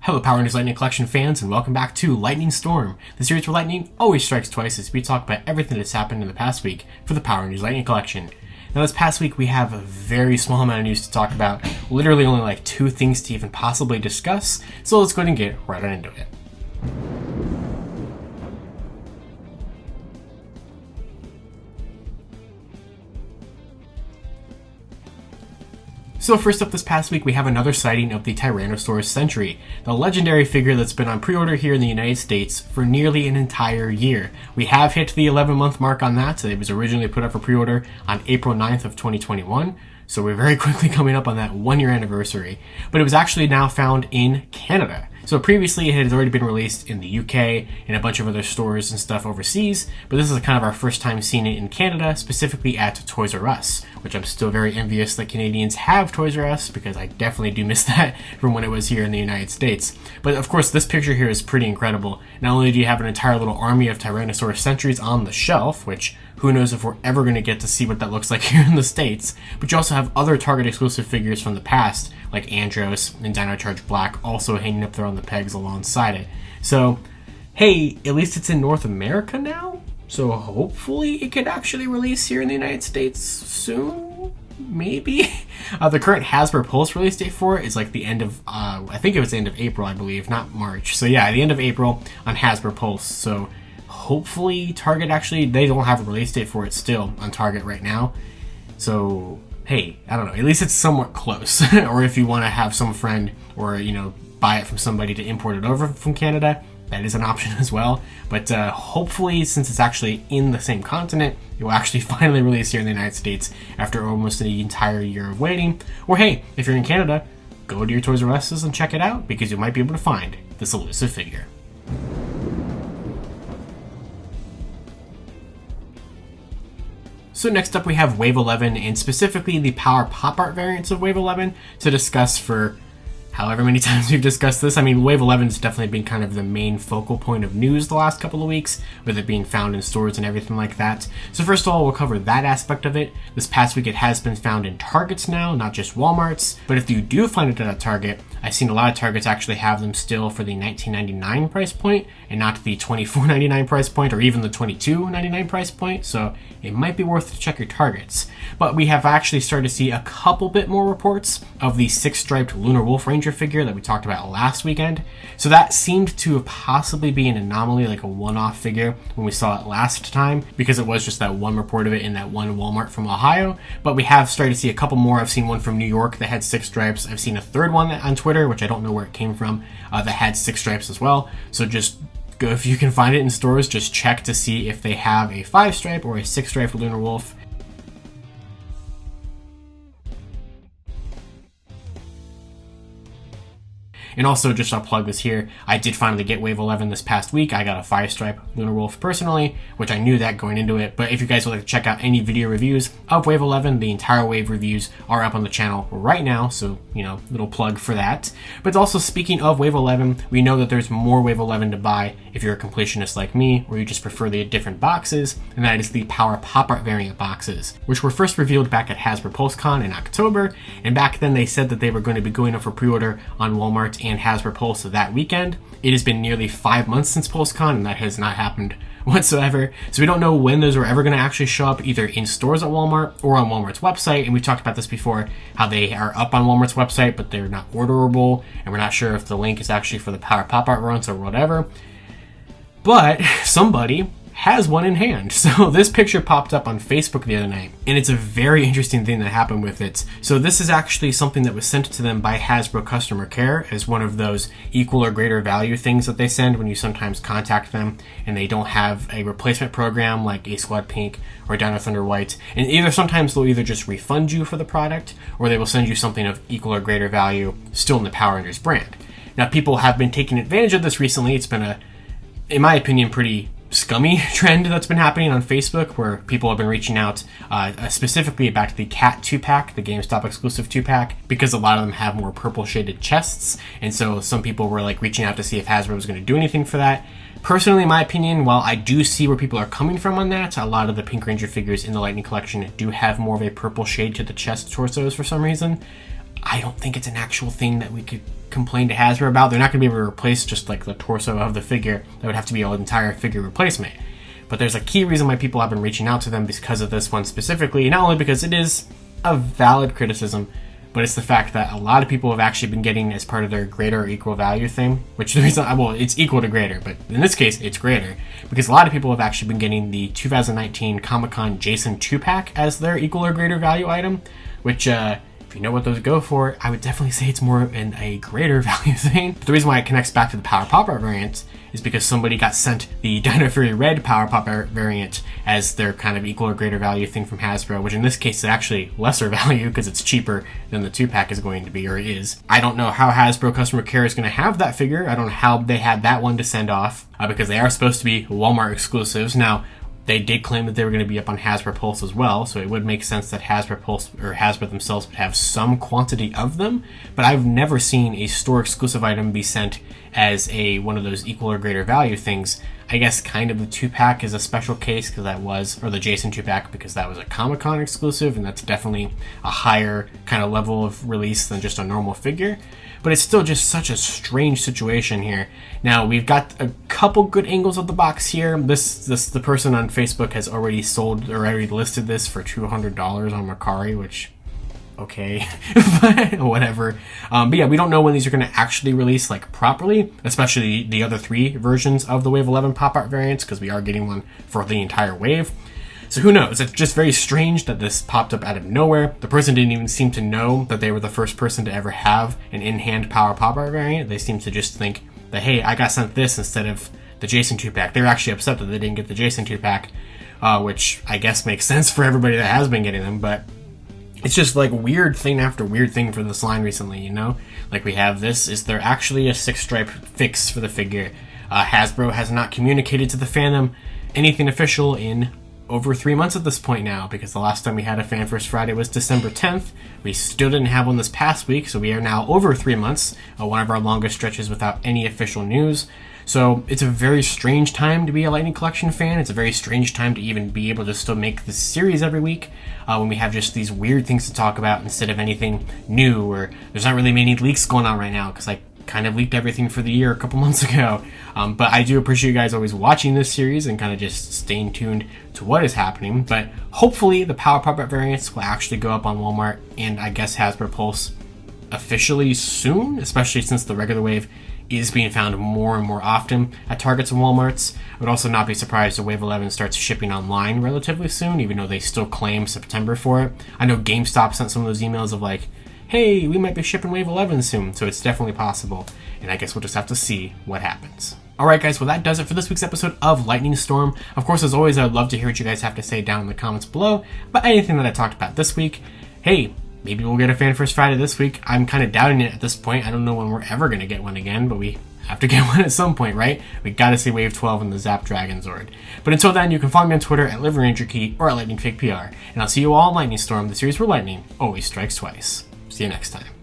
Hello Power Rangers Lightning Collection fans, and welcome back to Lightning Storm, the series where lightning always strikes twice as we talk about everything that's happened in the past week for the Power Rangers Lightning Collection. Now this past week we have a very small amount of news to talk about, literally only like 2 things to even possibly discuss, so let's go ahead and get right on into it. So first up this past week, we have another sighting of the Tyrannosaurus Sentry, the legendary figure that's been on pre-order here in the United States for nearly an entire year. We have hit the 11-month mark on that, so it was originally put up for pre-order on April 9th of 2021, so we're very quickly coming up on that 1-year anniversary. But it was actually now found in Canada. So previously it had already been released in the UK and a bunch of other stores and stuff overseas, but this is kind of our first time seeing it in Canada, specifically at Toys R Us, which I'm still very envious that Canadians have Toys R Us, because I definitely do miss that from when it was here in the United States. But of course this picture here is pretty incredible. Not only do you have an entire little army of Tyrannosaurus Sentries on the shelf, which who knows if we're ever going to get to see what that looks like here in the States, but you also have other Target exclusive figures from the past, like Andros and Dino Charge Black, also hanging up there on the pegs alongside it. So, hey, at least it's in North America now, so hopefully it could actually release here in the United States soon, maybe? The current Hasbro Pulse release date for it is like the end of, I think it was the end of April, I believe, not March. So yeah, the end of April on Hasbro Pulse, so hopefully Target actually, they don't have a release date for it still on Target right now. So, hey, I don't know, at least it's somewhat close. Or if you want to have some friend or, you know, buy it from somebody to import it over from Canada, that is an option as well. But hopefully, since it's actually in the same continent, it will actually finally release here in the United States after almost an entire year of waiting. Or hey, if you're in Canada, go to your Toys R Us and check it out, because you might be able to find this elusive figure. So next up we have Wave 11, and specifically the Power Pop Art variants of Wave 11 to discuss for however many times we've discussed this. I mean, Wave 11 has definitely been kind of the main focal point of news the last couple of weeks, with it being found in stores and everything like that. So first of all, we'll cover that aspect of it. This past week it has been found in Targets now, not just Walmarts, but if you do find it at a Target, I've seen a lot of Targets actually have them still for the $19.99 price point, and not the $24.99 price point, or even the $22.99 price point, so it might be worth to check your Targets. But we have actually started to see a couple bit more reports of the 6-striped Lunar Wolf Ranger figure that we talked about last weekend. So that seemed to possibly be an anomaly, like a one-off figure when we saw it last time, because it was just that one report of it in that one Walmart from Ohio. But we have started to see a couple more. I've seen one from New York that had 6 stripes. I've seen a third one on Twitter, which I don't know where it came from, that had 6 stripes as well. So just go, if you can find it in stores, just check to see if they have a 5-stripe or a 6-striped Lunar Wolf. And also, just I'll plug this here, I did finally get Wave 11 this past week. I got a 5-stripe Lunar Wolf personally, which I knew that going into it. But if you guys would like to check out any video reviews of Wave 11, the entire Wave reviews are up on the channel right now. So, you know, little plug for that. But also, speaking of Wave 11, we know that there's more Wave 11 to buy if you're a completionist like me, or you just prefer the different boxes, and that is the Power Pop Art variant boxes, which were first revealed back at Hasbro PulseCon in October. And back then they said that they were going to be going up for pre-order on Walmart and Hasbro Pulse that weekend. It has been nearly 5 months since PulseCon, and that has not happened whatsoever. So we don't know when those are ever going to actually show up, either in stores at Walmart or on Walmart's website. And we talked about this before, how they are up on Walmart's website, but they're not orderable, and we're not sure if the link is actually for the Power Pop Art runs or whatever. But somebody has one in hand. So this picture popped up on Facebook the other night, and it's a very interesting thing that happened with it. So this is actually something that was sent to them by Hasbro Customer Care as one of those equal or greater value things that they send when you sometimes contact them and they don't have a replacement program like Ace Squad Pink or Dino Thunder White. And either sometimes they'll either just refund you for the product, or they will send you something of equal or greater value still in the Power Rangers brand. Now people have been taking advantage of this recently. It's been a, in my opinion, pretty scummy trend that's been happening on Facebook, where people have been reaching out specifically back to the Cat 2-pack, the GameStop exclusive 2-pack, because a lot of them have more purple shaded chests, and so some people were like reaching out to see if Hasbro was going to do anything for that. Personally, in my opinion, while I do see where people are coming from on that, a lot of the Pink Ranger figures in the Lightning Collection do have more of a purple shade to the chest torsos for some reason. I don't think it's an actual thing that we could complain to Hasbro about. They're not going to be able to replace just like the torso of the figure. That would have to be an entire figure replacement. But there's a key reason why people have been reaching out to them because of this one specifically. Not only because it is a valid criticism, but it's the fact that a lot of people have actually been getting as part of their greater or equal value thing, which the reason, well, it's equal to greater, but in this case, it's greater, because a lot of people have actually been getting the 2019 Comic-Con Jason 2-pack as their equal or greater value item, which, if you know what those go for, I would definitely say it's more in a greater value thing. But the reason why it connects back to the Power Pop Art variant is because somebody got sent the Dino Fury Red Power Pop Art variant as their kind of equal or greater value thing from Hasbro, which in this case is actually lesser value because it's cheaper than the 2-pack is going to be, or is. I don't know how Hasbro customer care is going to have that figure. I don't know how they had that one to send off, because they are supposed to be Walmart exclusives. Now, they did claim that they were going to be up on Hasbro Pulse as well, so it would make sense that Hasbro Pulse or Hasbro themselves would have some quantity of them, but I've never seen a store exclusive item be sent as one of those equal or greater value things. I guess kind of the 2-pack is a special case because that was, or the Jason 2-pack because that was a Comic-Con exclusive, and that's definitely a higher kind of level of release than just a normal figure. But it's still just such a strange situation here. Now, we've got a couple good angles of the box here. The person on Facebook has already sold, or already listed this for $200 on Mercari, which, okay, but whatever. But yeah, we don't know when these are going to actually release like properly, especially the other 3 versions of the Wave 11 pop art variants, because we are getting one for the entire wave. So who knows? It's just very strange that this popped up out of nowhere. The person didn't even seem to know that they were the first person to ever have an in-hand Power Pop Art variant. They seem to just think that, hey, I got sent this instead of the Jason 2-pack. They were actually upset that they didn't get the Jason 2-pack, which I guess makes sense for everybody that has been getting them, but it's just like weird thing after weird thing for this line recently, you know? Like we have this, is there actually a 6-stripe fix for the figure? Hasbro has not communicated to the fandom anything official in over 3 months at this point now, because the last time we had a Fan First Friday was December 10th. We still didn't have one this past week, so we are now over 3 months, one of our longest stretches without any official news. So it's a very strange time to be a Lightning Collection fan. It's a very strange time to even be able to still make this series every week, when we have just these weird things to talk about instead of anything new, or there's not really many leaks going on right now, because I kind of leaked everything for the year a couple months ago. But I do appreciate you guys always watching this series and kind of just staying tuned to what is happening. But hopefully the Power Pop Art variants will actually go up on Walmart and I guess Hasbro Pulse officially soon, especially since the regular wave is being found more and more often at Targets and Walmarts. I would also not be surprised if Wave 11 starts shipping online relatively soon, even though they still claim September for it. I know GameStop sent some of those emails of like, hey, we might be shipping Wave 11 soon, so it's definitely possible, and I guess we'll just have to see what happens. Alright guys, well that does it for this week's episode of Lightning Storm. Of course, as always, I'd love to hear what you guys have to say down in the comments below about anything that I talked about this week. Hey, maybe we'll get a Fan First Friday this week. I'm kind of doubting it at this point. I don't know when we're ever going to get one again, but we have to get one at some point, right? We gotta see Wave 12 in the Zap Dragon Zord. But until then, you can follow me on Twitter at LiveRangerKey or at LightningFakePR. And I'll see you all in Lightning Storm, the series where lightning always strikes twice. See you next time.